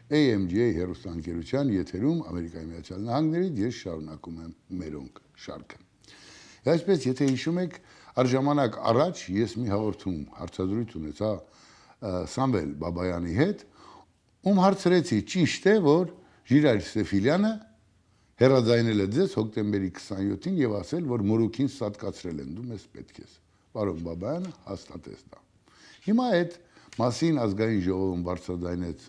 AMG հեռուստաընկերության եթերում Ամերիկայի Միացյալ Նահանգներից ես շարունակում եմ մերոնք շարքը։ Այսպես, եթե հիշում եք, առժամանակ առաջ ես մի հաղորդում հարցազրույց ունեցա Սամվել Բաբայանի հետ, ում հարցրեցի ճիշտ է, որ Ժիրայր Սեֆիլյանը հեռաձայնել է ձեզ հոկտեմբերի 27-ին եւ ասել, որ մորուքին սատկացրել են, դու մեզ պետք ես։ Պարոն Բաբայանը հաստատեց դա։ Հիմա այդ մասին ազգային ժողովում բարձրաձայնեց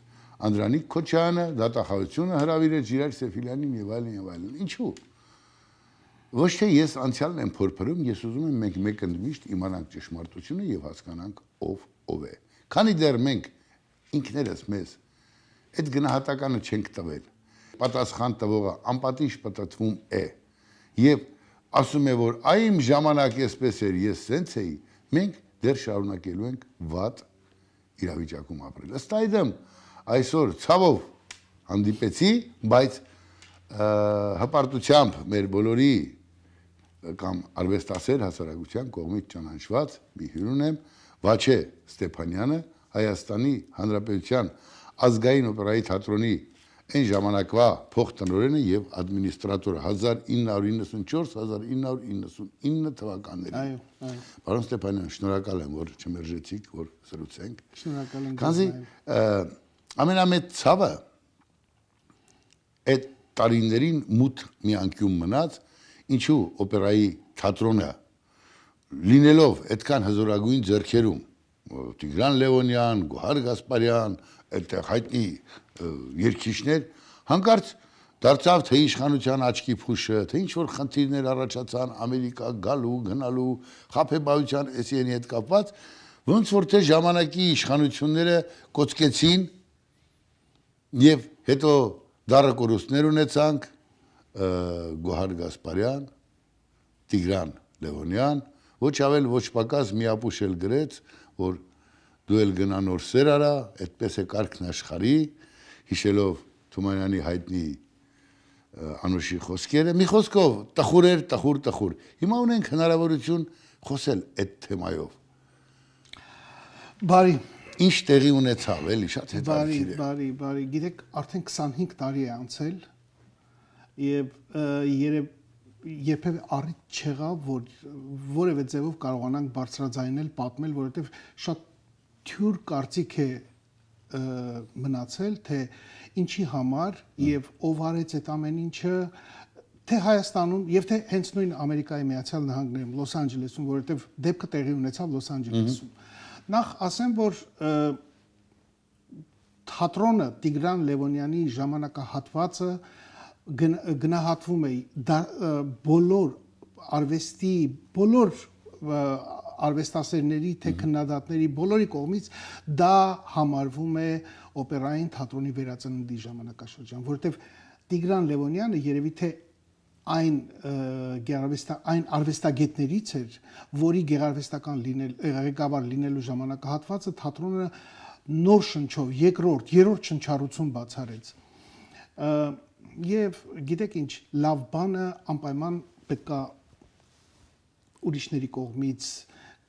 Անդրանիկ Քոչարյանը, դատախազությունը հրավիրեց Ժիրայր Սեֆիլյանին եւ այլն եւ այլն։ Ինչու՞։ Ոչ թե ես անցյալն եմ փորփրում, ես ուզում եմ մենք մեկ ընդմիշտ իմանանք ճշմարտությունը եւ հասկանանք ով է։ Քանի դեռ մենք ինքներս մեզ այդ գնահատականը չենք տվել, պատասխան տվողը անպատիժ պատտվում է եւ ասում է, որ այ իմ ժամանակ էսպես էր, ես սենց էի, մենք դեռ շարունակելու ենք վատ իրավիճակում ապրել։ Ըստ այդմ այսօր ցավով հանդիպեցի, բայց հպարտությամբ մեր բոլորի կամ արվեստասեր հասարակության կողմից ճանաչված մի հյուր ունեմ Վաչե Ստեփանյանը, Հայաստանի Հանրապետության ազգային օպերայի թատրոնի այն ժամանակվա փոխտնօրենը եւ ադմինիստրատորը 1994-1999 թվականներին։ Այո։ Պարոն Ստեփանյան, շնորհակալ եմ, որ չմերժեցիք, որ զրուցենք։ Շնորհակալ եմ։ Քանզի ամենամեծ ցավը այդ տարիներին մութ մի անկյուն մնաց, ինչու օպերայի թատրոնը լինելով այդքան հզորագույն ձեռքերում Տիգրան Լևոնյան, Գոհար Գասպարյան, այդտեղ հայտնի երգիչներ, հանկարծ դարձավ թե իշխանության աչքի փուշը, թե ինչ որ խնդիրներ առաջացան Ամերիկա գալու, գնալու, խաբեբայության էսի հետ կապված, ոնց որ թե ժամանակի իշխանությունները կոծկեցին եւ հետո դառը կորուստներ ունեցանք Գոհար Գասպարյան, Տիգրան Լևոնյան, ոչ ավել ոչ պակաս միապուշ էլ գրեց, որ դու էլ գնա նոր սեր արա, այդպես է կարգն աշխարհի, հիշելով Թումանյանի հայտնի անուշի խոսքերը, մի խոսքով տխուր էր, տխուր։ Հիմա ունենք հնարավորություն խոսել այդ թեմայով։ Բարի, ինչ տեղի ունեցավ, էլի շատ հետաքրքիր է։ Բարի, գիտեք, արդեն 25 տարի է անցել եւ երբևէ առիթ չեղավ, որ որևէ ձևով կարողանանք բարձրաձայնել, պատմել, որովհետեւ շատ թյուր կարծիք է մնացել, թե ինչի համար եւ ով արեց այդ ամեն ինչը, թե Հայաստանում եւ թե հենց նույն Ամերիկայի Միացյալ Նահանգներում, Լոս Անջելեսում, որովհետեւ դեպքը տեղի ունեցավ Լոս Անջելեսում։ Նախ ասեմ, որ թատրոնը Տիգրան Լևոնյանի ժամանակահատվածը գնահատվում է բոլոր արվեստի, բոլոր արվեստասերների, թե քննադատների բոլորի կողմից դա համարվում է օպերային թատրոնի վերածննդի ժամանակաշրջան, որովհետև Տիգրան Լևոնյանը երևի թե այն արվեստագետներից էր, որի գեղարվեստական ղեկավար լինելու ժամանակահատվածը թատրոնը նոր շնչով, երրորդ շնչառություն բացառեց։ Եվ գիտեք ինչ, լավ բանը անպայման պետք է ուրիշների կողմից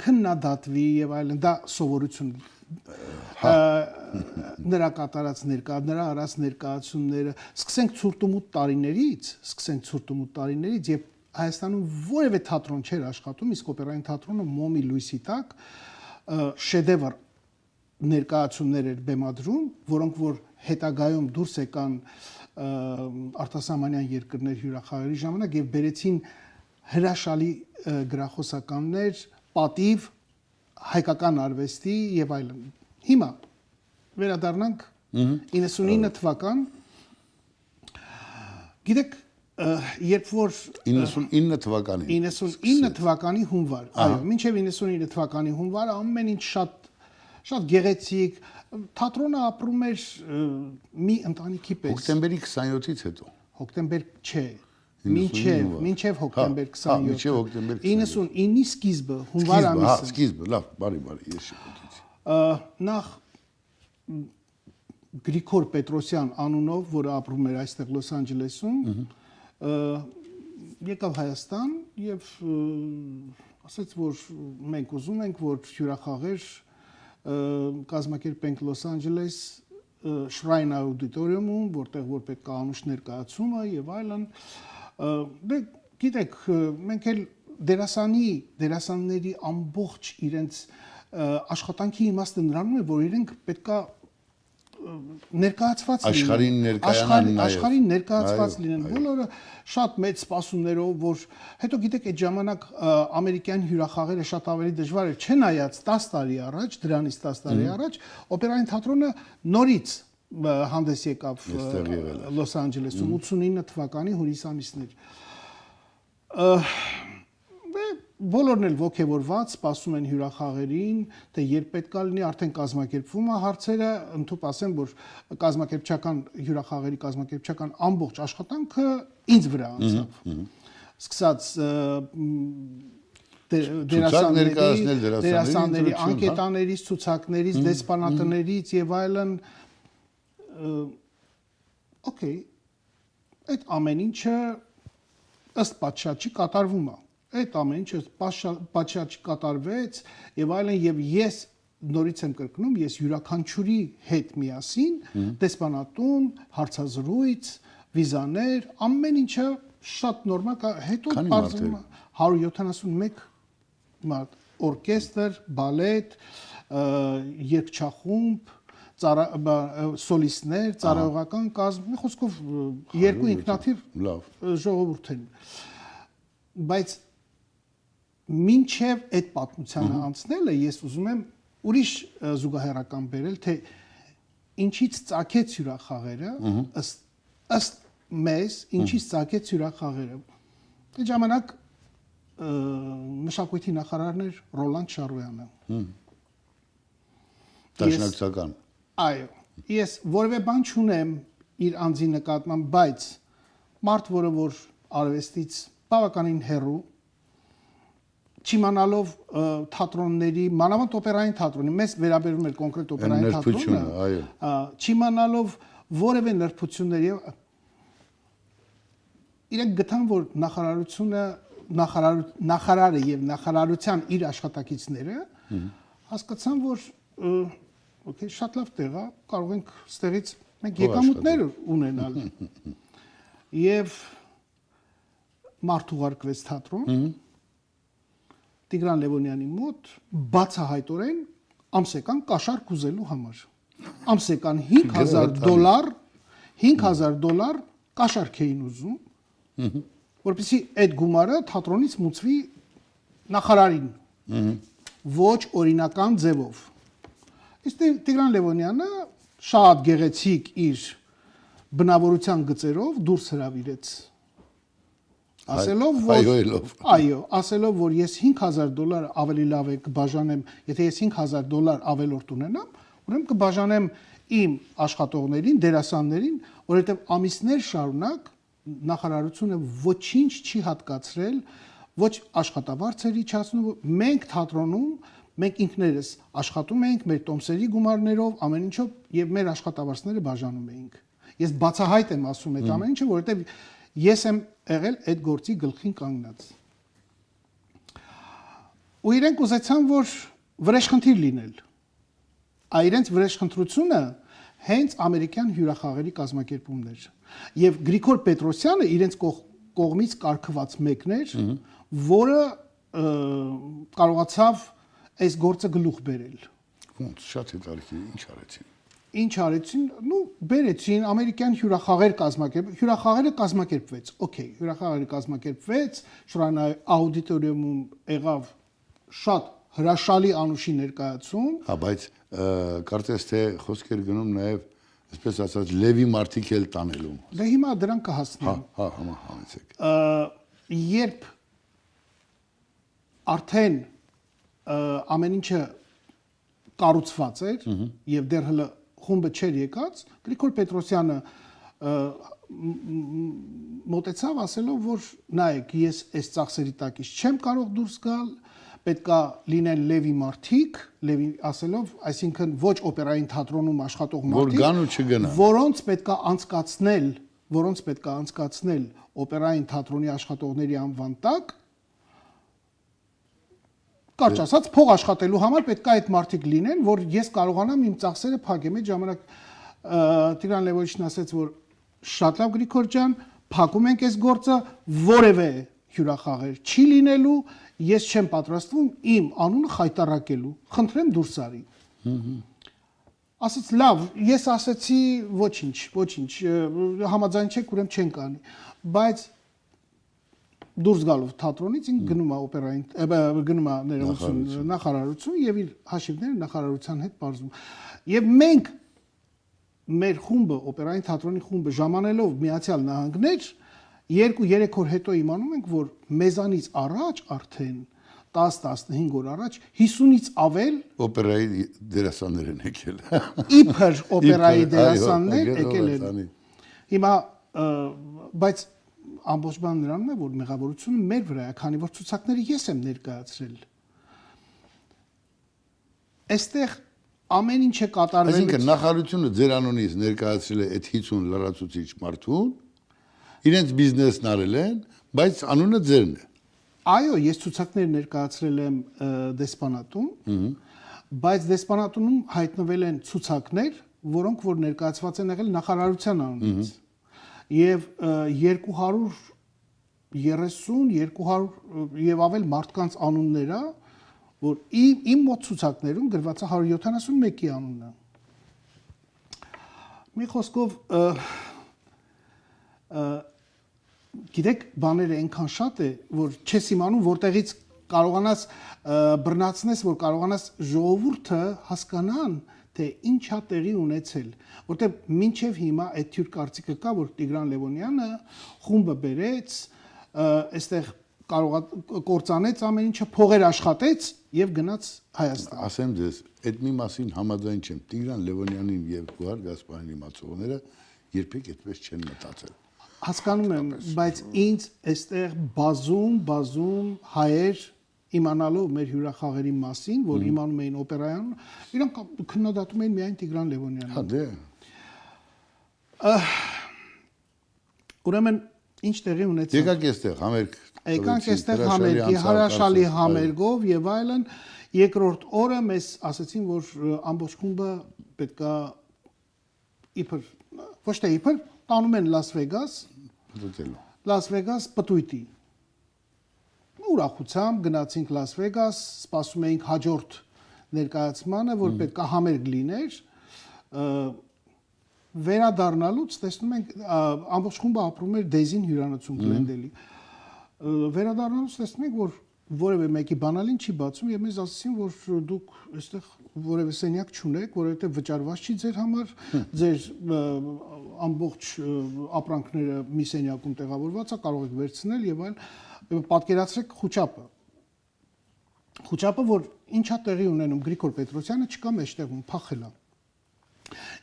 քննադատվի եւ այլն, դա սովորություն նրա կատարած նրա արած ներկայացումները, սկսենք ցուրտումութ տարիներից եւ Հայաստանում որևէ թատրոն չէր աշխատում, իսկ օպերային թատրոնը մոմի լույսի տակ շեդևր ներկայացումներ էր բեմադրում, որոնք որ հետագայում դուրս եկան արտասահմանյան երկրներ հյուրախաղերի ժամանակ եւ բերեցին հրաշալի գրախոսականներ, պատիվ հայկական արվեստի եւ այլն։ Հիմա վերադառնանք 99 թվական։ Գիտեք, երբ որ 99 թվականի հունվար, այո, մինչեւ 99 թվականի հունվարը ամեն ինչ շատ գեղեցիկ, թատրոնը ապրում էր մի ընտանիքի պես։ Հոկտեմբերի 27-ից հետո։ Հոկտեմբեր չէ, մինչև հոկտեմբեր 27-ը։ 99-ի սկիզբը, հունվար ամիսը։ Սկիզբը, լավ, բարի, ես շփոթեցի։ Նախ Գրիգոր Պետրոսյան անունով, որը ապրում էր այստեղ Լոս Անջելեսում, եկավ Հայաստան եւ ասաց, որ մենք ուզում ենք, որ հյուրախաղեր կազմակերպենք Լոս Անջելես Շրայն աուդիտորիումում, որտեղ որ պետք է անուշ ներկայացումը եւ այլն։ Դե գիտեք, մենք էլ դերասանների ամբողջ իրենց աշխատանքի իմաստը նրանում է, որ իրենք պետքա ներկայացված լինեն, աշխարհին ներկայացված լինեն, բոլորը շատ մեծ սպասումներով, որ հետո գիտեք այդ ժամանակ ամերիկյան հյուրախաղերը շատ ավելի դժվար էր, չնայած 10 տարի առաջ, դրանից 10 տարի առաջ օպերային թատրոնը նորից հանդես եկավ Լոս Անջելեսում 89 թվականի հունիս ամիսներ։ Բոլորն էլ ոգևորված սպասում են հյուրախաղերին, թե երբ պետքա լինի, արդեն կազմակերպվում է հարցերը, ընդհանուր ասեմ, որ կազմակերպչական հյուրախաղերի կազմակերպչական ամբողջ աշխատանքը ինձ վրա անցավ։ Սկսած դերասանների, անկետաներից, ցուցակներից, դեսպանատներից եւ այլն, օքեյ, այդ ամեն ինչը ըստ պատշաճի կատարվում է։ Այդ ամեն ինչը պատշաճ կատարվեց եւ այլն եւ ես նորից եմ կրկնում, ես յուրաքանչյուրի հետ միասին դեսպանատուն, հարցազրույց, վիզաներ, ամեն ինչը շատ նորմալ հետո բարձրում 171 մարդ, օրկեստր, բալետ, երգչախումբ, սոլիստներ, ծառայողական կազմ, մի խոսքով երկու ինքնաթիռ ժողովուրդ են։ Բայց մինչև այդ պատմությանը անցնելը ես ուզում եմ ուրիշ զուգահեռական բերել, թե ինչից ծագեց հյուրախաղերը, ըստ մեզ, ինչից ծագեց հյուրախաղերը։ Այդ ժամանակ մշակույթի նախարարն էր Ռոլանդ Շարոյանը։ Դաշնակցական։ Այո, ես որևէ բան չունեմ իր անձի նկատմամբ, բայց մարդ, որը որ արվեստից բավականին հեռու, չիմանալով թատրոնների, մանավանդ օպերային թատրոնի, մեզ վերաբերում էր կոնկրետ օպերային թատրոնը, չիմանալով որևէ նրբություններ եւ իրենք գտան, որ նախարարը եւ նախարարության իր աշխատակիցները հասկացան, որ օքեյ, շատ լավ տեղ է, կարող ենք ստեղից մենք եկամուտներ ունենալ։ Եվ մարդ ուղարկվեց թատրոն Տիգրան Լևոնյանի մոտ բացահայտորեն ամսական կաշառք ուզելու համար։ Ամսական $5,000 կաշառք էին ուզում, որպեսզի այդ գումարը թատրոնից մուծվի նախարարին, ոչ օրինական ձևով։ Իսկ Տիգրան Լևոնյանը շատ գեղեցիկ իր բնավորության գծերով դուրս հրավիրեց ասելով, որ ես $5,000 ավելի լավ է կբաժանեմ, եթե ես $5,000 ավելորդ ունենամ, ուրեմն կբաժանեմ իմ աշխատողներին, դերասաններին, որովհետև ամիսներ շարունակ նախարարությունը ոչինչ չի հատկացրել, ոչ աշխատավարձեր իջացնում, մենք թատրոնում, մենք ինքներս աշխատում էինք մեր տոմսերի գումարներով, ամեն ինչով եւ մեր աշխատավարձները բաժանում էինք։ Ես բացահայտ եմ ասում այդ ամեն ինչը, որովհետև ես եմ եղել այդ գործի գլխին կանգնած։ Ու իրենք ուզեցան, որ վրեժխնդիր լինել։ Իրենց վրեժխնդրությունը հենց ամերիկյան հյուրախաղերի կազմակերպումն էր։ Եվ Գրիգոր Պետրոսյանը իրենց կողմից կարգված մեկն էր, որը կարողացավ այս գործը գլուխ բերել։ Ոնց շատ հետաքրքիր, ինչ արեցին։ Ինչ արեցին, բերեցին ամերիկյան հյուրախաղեր հյուրախաղերը կազմակերպվեց, օքեյ, հյուրախաղերը կազմակերպվեց, Շրան աուդիտորիումում եղավ շատ հրաշալի անուշի ներկայացում։ Հա, բայց կարծես թե խոսքեր գնում նաև, այսպես ասած, լևի մարտիկ էլ տանելու։ Դե հիմա դրան կհասնեմ։ Հա, համեցեք։ Երբ արդեն ամեն ինչը կառուցված էր եւ դեռ հələ խումբը չէր եկած, Գրիգոր Պետրոսյանը մոտեցավ ասելով, որ նայեք, ես այս ծախսերի տակից չեմ կարող դուրս գալ, պետքա լինեն լևի մարդիկ, լևի ասելով, այսինքն ոչ օպերային թատրոնում աշխատող մարդիկ, որ գան ու չգնան, որոնց պետքա անցկացնել օպերային թատրոնի աշխատողների անվան տակ, կարճ ասած, փող աշխատելու համար պետք է այդ մարդիկ լինեն, որ ես կարողանամ իմ ծախսերը փակեմ։ Այդ ժամանակ Տիգրան Լևոնովիչն ասաց, որ շատ լավ Գրիգոր ջան, փակում ենք այս գործը, որևէ հյուրախաղեր չի լինելու, ես չեմ պատրաստվում իմ անունը խայտարակելու, խնդրեմ դուրս արի։ Ասաց լավ, ես ասացի ոչինչ, համաձայն չեք, ուրեմն չենք անի, բայց դուրս գալով թատրոնից ինքը գնում է օպերային, գնում է ներողություն նախարարություն եւ իր հաշիվները նախարարության հետ բարձում։ Եվ մենք մեր խումբը, օպերային թատրոնի խումբը ժամանելով Միացյալ Նահանգներ 2-3 օր հետո իմանում ենք, որ մեզանից առաջ արդեն 10-15 օր առաջ 50-ից ավել օպերայի դերասաններ են եկել։ Իբր օպերայի դերասաններ եկել են։ Հիմա բայց ամբողջ բանը նրանում է, որ մեղավորությունը մեր վրա է, քանի որ ցուցակները ես եմ ներկայացրել։ Այստեղ ամեն ինչ է կատարվել։ Այսինքն նախարարությունը ձեր անունից ներկայացրել է այդ 50 լրացուցիչ մարդուն, իրենց բիզնեսն արել են, բայց անունը ձերն է։ Այո, ես ցուցակներ ներկայացրել եմ դեսպանատուն, բայց դեսպանատունում հայտնվել են ցուցակներ, որոնք որ ներկայացված են եղել նախարարության անունից։ Եվ 230-200 եւ ավել մարդկանց անունները, որ իմ մոտ ցուցակներում գրված է 171-ի անունը։ Մի խոսքով գիտեք, բաները այնքան շատ է, որ չես իմանում, որտեղից կարողանաս բռնացնես, որ կարողանաս ժողովուրդը հասկանան, թե ինչ է տեղի ունեցել, որտեղ մինչև հիմա այդ թյուր կարծիքը կա, որ Տիգրան Լևոնյանը խումբը բերեց, այստեղ կործանեց ամեն ինչը, փողեր աշխատեց եւ գնաց Հայաստան։ Ասեմ ձեզ, այդ մի մասին համաձայն չեմ։ Տիգրան Լևոնյանին եւ Գոհար Գասպարյանին իմացողները երբեք այդպես չեն մտածել։ Հասկանում եմ, բայց ինձ այստեղ բազում հայեր իմանալով մեր հյուրախաղերի մասին, որ իմանում էին օպերայան, իրանք քննադատում էին միայն Տիգրան Լևոնյանին։ Հա դե։ Ուրեմն ինչ տեղի ունեցավ։ Եկաք այստեղ համերգ։ Եկանք այստեղ համերգի, հրաշալի համերգով եւ այլն, երկրորդ օրը մեզ ասացին, որ ամբողջ խումբը պետքա իբր, ոչ թե իբր, տանում են Լաս Վեգաս, Լաս Վեգաս պտույտի։ Ուրախությամբ գնացինք Լաս Վեգաս, սպասում էինք հաջորդ ներկայացմանը, որ պետքա համերգ լիներ, վերադառնալուց տեսնում ենք ամբողջ խումբը ապրում էր Դեզին հյուրանոցում Գլենդելի։ Վերադառնալուց տեսնում ենք, որ որևէ մեկի բանալին չի բացում եւ մեզ ասացին, որ դուք այստեղ որևէ սենյակ չունեք, որովհետեւ վճարված չի ձեր համար, ձեր ամբողջ ապրանքները մի սենյակում տեղավորված է, կարող եք վերցնել եւ այլն։ Պատկերացրեք խոչապը, որ ինչա տեղի ունենում Գրիգոր Պետրոսյանը չկա մեջտեղում, փախել է։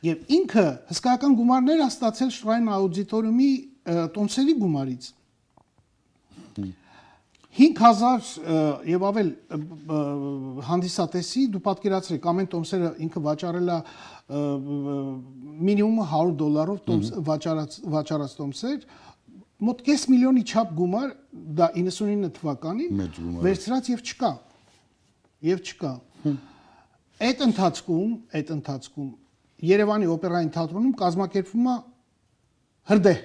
Եվ ինքը հսկայական գումարներ է ստացել Շրայն աուդիտորիումի տոմսերի գումարից։ 5000 եւ ավել հանդիսատեսի, դու պատկերացրեք, ամեն տոմսերը ինքը վաճառել է մինիմումը $100 վաճառած տոմսեր, մոտ կես միլիոնի չափ գումար, դա 99 թվականին վերցրած եւ չկա։ Այդ ընթացքում Երևանի օպերային թատրոնում կազմակերպվում է հրդեհ։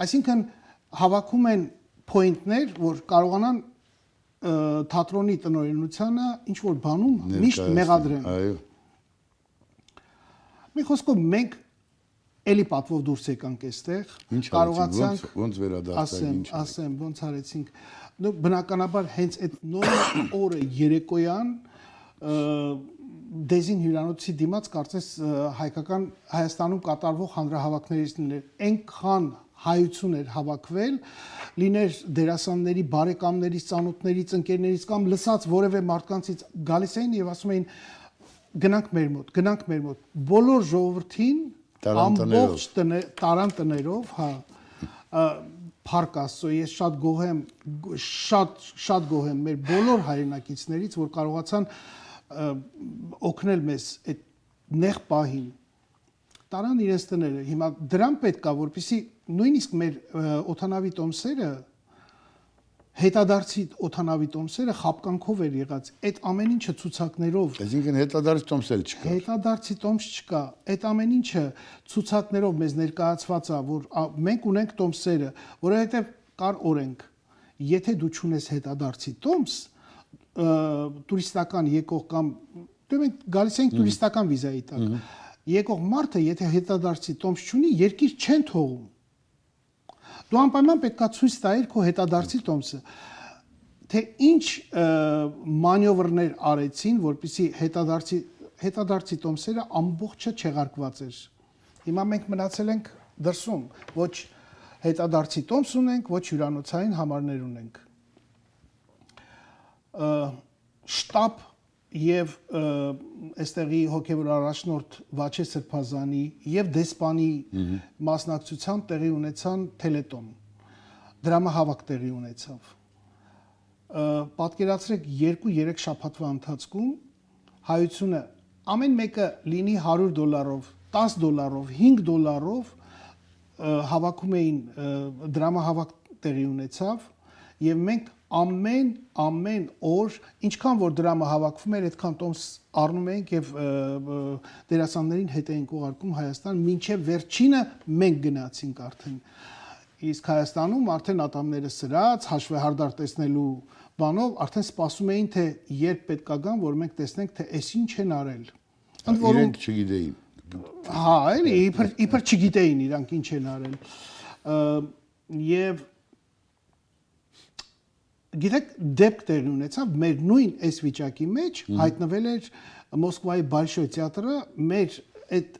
Այսինքն հավաքում են պոինտներ, որ կարողանան թատրոնի տնօրինությանը ինչ որ բանում միշտ մեղադրեն։ Այո։ Մի խոսքով մենք էլի պատվով դուրս եկանք այստեղ, կարողացանք ոնց վերադարձանք, ասեմ, ոնց արեցինք։ Բնականաբար հենց այդ նոր օրը երեկոյան Դեզին հյուրանոցի դիմաց կարծես Հայաստանում կատարվող հանրահավաքներից լիներ, այնքան հայություն էր հավաքվել, լիներ դերասանների, բարեկամներից, ծանոթներից, ընկերներից կամ լսած որևէ մարդկանցից գալիս էին եւ ասում էին գնանք մեր մոտ, բոլոր ժողովրդին ամբողջ տարան տներով, հա, Փառք Աստծո, ես շատ գոհ եմ մեր բոլոր հայրենակիցներից, որ կարողացան օգնել մեզ այդ նեղ պահին։ Տարան իրենց տները։ Հիմա դրան պետք է, որպեսզի նույնիսկ մեր օթանավի տոմսերը հետադարձի օթանավի տոմսերը խապկանքով էր եղած, այդ ամեն ինչը ցուցակներով, Այսինքն հետադարձ տոմսել չկա։ հետադարձի տոմս չկա, այդ ամեն ինչը ցուցակներով մեզ ներկայացված է, որ մենք ունենք տոմսերը, որովհետև կար օրենք, եթե դու չունես հետադարձի տոմս, տուրիստական եկող կամ դու մենք գալիս ենք տուրիստական վիզայի տակ, եկող մարդը եթե հետադարձի տոմս չունի, երկիր չեն թողում։ Դու անպայման պետքա ցույց տայիր քո հետադարձի տոմսը, թե ինչ մանյովրներ արեցին, որպեսզի հետադարձի տոմսերը ամբողջը չեղարկված էր։ Հիմա մենք մնացել ենք դրսում, ոչ հետադարձի տոմս ունենք, ոչ հյուրանոցային համարներ ունենք։ Շտաբ եւ այստեղի հոգեվոր առաջնորդ Վաչե Սրբազանի եւ դեսպանի մասնակցությամբ տեղի ունեցան թելետոն, դրամահավաք տեղի ունեցավ։ Պատկերացրեք 2-3 շաբաթվա ընթացքում հայությունը ամեն մեկը լինի $100, $10, $5 հավաքում էին դրամահավաք տեղի ունեցավ եւ մենք ամեն օր ինչքան որ դրամը հավաքվում էր, այդքան տոմս առնում ենք եւ դերասաններին հետ էինք ուղարկում Հայաստան, մինչեւ վերջինը մենք գնացինք արդեն։ Իսկ Հայաստանում արդեն ատամները սրած, հաշվեհարդար տեսնելու բանով արդեն սպասում էին, թե երբ պետք է գան, որ մենք տեսնենք, թե այս ինչ են արել։ Ընդ որում Իրենք չգիտեին։ Հա, էլի իբր չգիտեին իրանք ինչ են արել։ Եվ գիտեք, դեպք տեղի ունեցավ, մեր նույն այս վիճակի մեջ հայտնվել էր Մոսկվայի Բոլշոյ թատրը, մեր այդ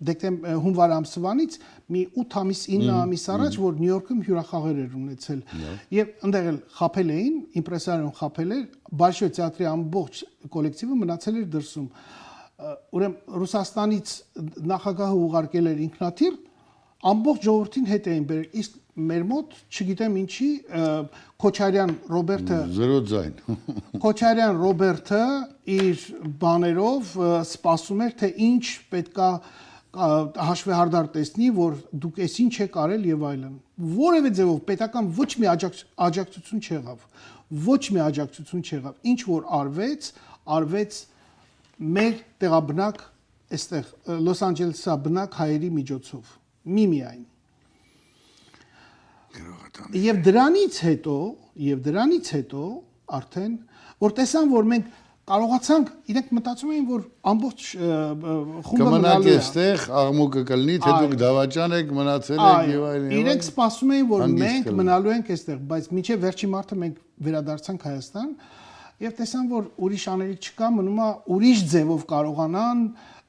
հունվար ամսվանից մի 8 ամիս 9 ամիս առաջ, որ Նյու Յորքում հյուրախաղեր էր ունեցել։ Եվ այնտեղ էլ խփել էին, իմպրեսարիոն խփել էր, Բոլշոյ թատրի ամբողջ կոլեկտիվը մնացել էր դրսում։ Ուրեմն Ռուսաստանից նախագահը ուղարկել էր ինքնաթիռ, ամբողջ ժողովրդին հետ էին բերել, իսկ մեր մոտ, չգիտեմ ինչի, Քոչարյան Ռոբերտը Զրո ձայն։ Քոչարյան Ռոբերտը իր բաներով սպասում էր, թե ինչ պետքա հաշվեհարդար տեսնի, որ դուք այս ինչ եք արել եւ այլն։ Որևէ ձևով պետական ոչ մի աջակցություն չեղավ։ Ոչ մի աջակցություն չեղավ։ Ինչ որ արվեց մեր տեղաբնակ այստեղ Լոս Անջելեսի բնակ հայերի միջոցով։ Միայն։ Եվ դրանից հետո արդեն որ տեսան, որ մենք կարողացանք, իրենք մտածում էին, որ ամբողջ խումբը մնալու է այստեղ, աղմուկը կլինի, թե դուք դավաճան եք, մնացել եք եւ այլն։ Իրենք սպասում էին, որ մենք մնալու ենք այստեղ, բայց մինչև վերջի մարտը մենք վերադարձանք Հայաստան եւ տեսան, որ ուրիշ աների չկա, մնում է ուրիշ ձևով կարողանան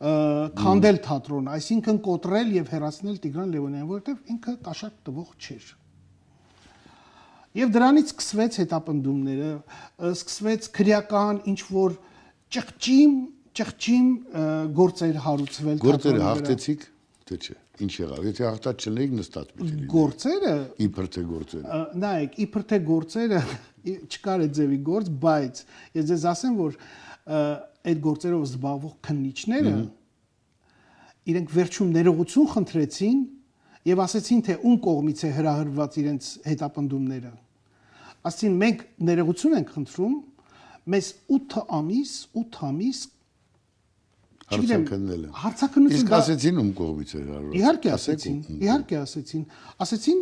քանդել թատրոնը, այսինքն կոտրել եւ հեռացնել Տիգրան Լևոնյանին, որովհետեւ ինքը կաշառք տվող չէր։ Եվ դրանից սկսվեց հետապնդումները, սկսվեց քրեական ինչ որ ճղճիմ գործեր հարուցվել։ Գործերը հաղթեցիք, թե չէ։ Ինչ եղավ։ Եթե հաղթած չլինեիք, նստած պիտի լինեիք։ Գործերը իբր թե գործերը։ Նայեք, իբր թե գործերը չկար այդ ձևի գործ, բայց ես ձեզ ասեմ, որ այդ գործերով զբաղվող քննիչները իրենք վերջում ներողություն խնդրեցին եւ ասեցին, թե ում կողմից է հրահրված իրենց հետապնդումները։ Ասեցին, մենք ներողություն ենք խնդրում, մեզ 8 ամիս հարցակննել են։ Հարցակնություն։ Իսկ ասեցին ում կողմից է հրահրված։ Իհարկե ասեցին։ Ասեցին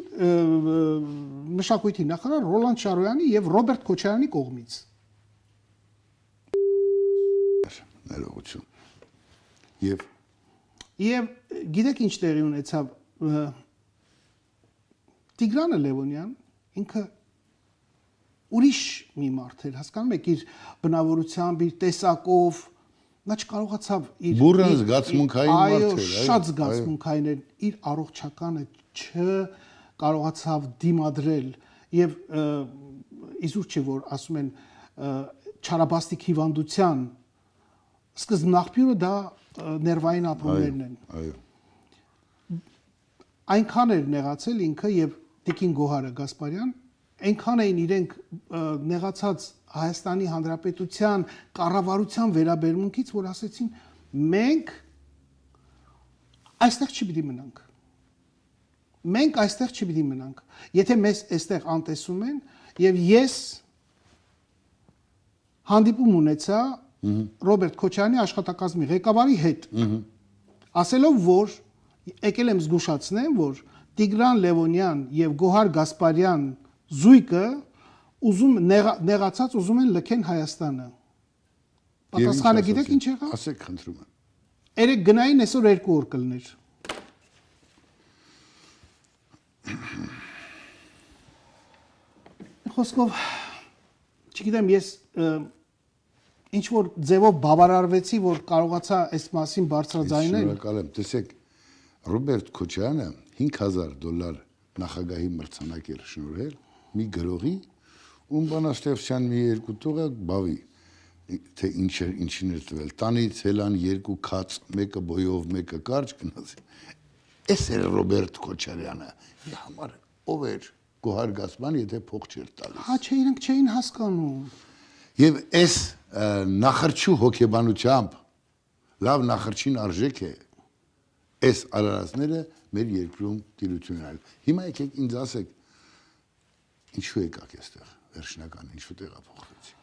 մշակույթի նախարար Ռոլանդ Շարոյանի եւ Ռոբերտ Քոչարյանի կողմից։ Ներողություն։ Եվ գիտեք ինչ տեղի ունեցավ, Տիգրանը Լևոնյան ինքը ուրիշ մի մարդ էր, հասկանում եք, իր բնավորությամբ, իր տեսակով, նա չկարողացավ իր բուրըն զգացմունքային մարդ էր, շատ զգացմունքային էր, իր առողջականը չկարողացավ դիմադրել եւ իզուր չէ որ ասում են չարաբաստիկ հիվանդության սկզբնաղբյուրը դա ներվային ապրումներն են։ Այո։ Այնքան էր նեղացել ինքը եւ Տիկին Գոհարը Գասպարյան, այնքան էին իրենք նեղացած Հայաստանի Հանրապետության կառավարության վերաբերմունքից, որ ասեցին մենք այստեղ չպիտի մնանք։ մենք այստեղ չպիտի մնանք։ Եթե մեզ այստեղ անտեսում են եւ ես հանդիպում ունեցա Ռոբերտ Քոչարյանի աշխատակազմի ղեկավարի հետ, ասելով, որ եկել եմ զգուշացնեմ, որ Տիգրան Լևոնյան եւ Գոհար Գասպարյան զույգը նեղացած ուզում են լքեն Հայաստանը։ Պատասխանը գիտեք ինչ եղավ։ Ասեք, խնդրում եմ։ Երեք գնային այսօր 2 օր կլներ։ Խոսքով, չգիտեմ, ես ինչ որ ձևով բավարարվեցի, որ կարողացա այս մասին բարձրաձայնել։ Շնորհակալ եմ։ Տեսեք, Ռոբերտ Քոչարյանը $5,000 նախագահի մրցանակ էր շնորհել մի գրողի, ում բանաստեղծության մի երկու տողը բավի, թե ինչին էր տվել։ Տանից հելան 2 քաց, մեկը բոյով, մեկը կարճ գնաց։ Էս էր Ռոբերտ Քոչարյանը։ Իր համար ով էր Գոհար Գասպարյան, եթե փող չէր տալիս։ Հա, չէ, իրենք չէին հասկանում։ Եվ այս նախրջու հոգեբանությամբ լավ նախրջին արժեք է այս արարածները մեր երկրում տիրություն ունենալ։ Հիմա եկեք ինձ ասեք, ինչու եկաք այստեղ վերջնական, ինչու տեղափոխվեցիք։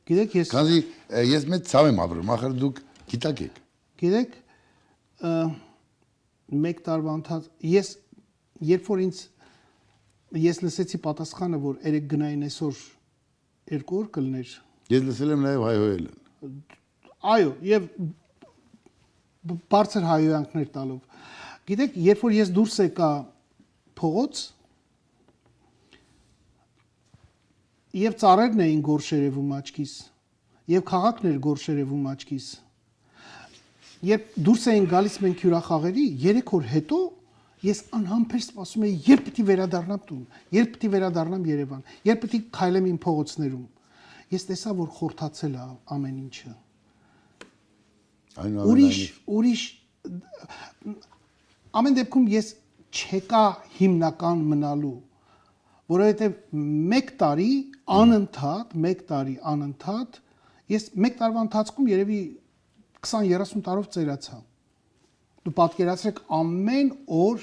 Գիտեք, ես Քանզի ես մեծ ցավ եմ ապրում, ախր դուք գիտակեք։ Գիտեք, մեկ տարվա ընթացքում երբ որ ես լսեցի պատասխանը, որ 3 գնային այսօր 2 օր կլներ։ Ես լսել եմ նաև հայհոյել։ Այո, եւ բարձր հայհոյանքներ տալով։ Գիտեք, երբ որ ես դուրս եկա փողոց, եւ ծառերն էին գորշերևում աչքիս, եւ քաղաքն էր գորշերևում աչքիս։ Երբ դուրս էին գալիս մենք հյուրախաղերի, 3 օր հետո ես անհամբեր սպասում էի, երբ պիտի վերադառնամ տուն, երբ պիտի վերադառնամ Երևան, երբ պիտի քայլեմ իմ փողոցներում։ Ես տեսա, որ խորթացել է ամեն ինչը։ Ուրիշ ամեն դեպքում ես չեկա հիմնական մնալու, որովհետև 1 տարի անընդհատ ես 1 տարվա ընթացքում երևի 20-30 տարով ծերացա։ Դու պատկերացրեք ամեն օր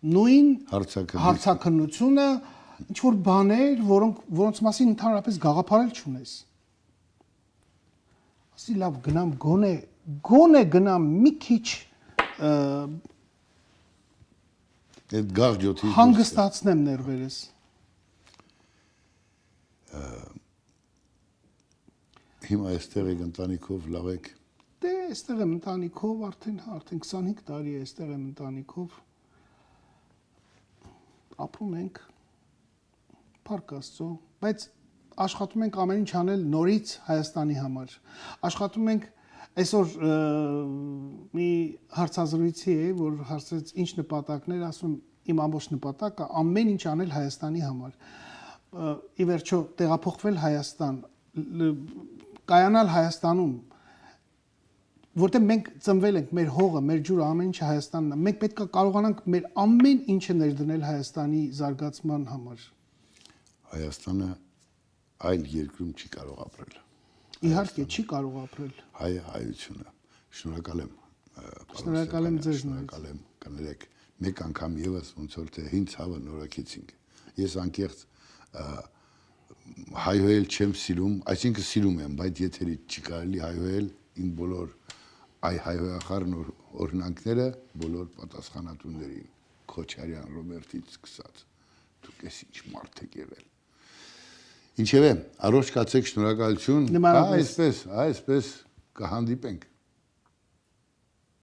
նույն հարցաքննությունը, ինչ որ բաներ, որոնց մասին ընդհանրապես գաղափարել չունես։ Ասի լավ գնամ գոնե գնամ մի քիչ այդ գաղջոթի հանգստացնեմ ներվերս։ Հիմա այստեղ եք ընտանիքով լավ եք։ Դե այստեղ եմ ընտանիքով արդեն 25 տարի է այստեղ եմ ընտանիքով ապրում ենք Փառք Աստծո, բայց աշխատում ենք ամեն ինչ անել նորից Հայաստանի համար։ Աշխատում ենք այսօր մի հարցազրույցի է, որ հարցրեց ինչ նպատակներ, ասում իմ ամբողջ նպատակը ամեն ինչ անել Հայաստանի համար։ Ի վերջո տեղափոխվել Հայաստան, կայանալ Հայաստանում, որտեղ մենք ծնվել ենք, մեր հողը, մեր ջուրը, ամեն ինչը Հայաստանն է։ Մենք պետք է կարողանանք մեր ամեն ինչը ներդնել Հայաստանի զարգացման համար։ Հայաստանը այլ երկրում չի կարող ապրել։ Իհարկե, չի կարող ապրել։ Հայությունը։ Շնորհակալ եմ։ Շնորհակալ եմ ձեզ։ Շնորհակալ եմ։ Կներեք, մեկ անգամ եւս ոնց որ թե հին ցավը նորակեցինք։ Ես անկեղծ հայհոյել չեմ սիրում, այսինքն սիրում եմ, բայց եթերից չի կարելի հայհոյել իմ բոլոր հայհոյախառ օրինակները բոլոր պատասխանատուներին, Քոչարյան Ռոբերտից սկսած։ Դուք ես ինչ մարդ եք եղել։ Ինչևէ, առողջ կացեք, շնորհակալություն։ Այսպես կհանդիպենք։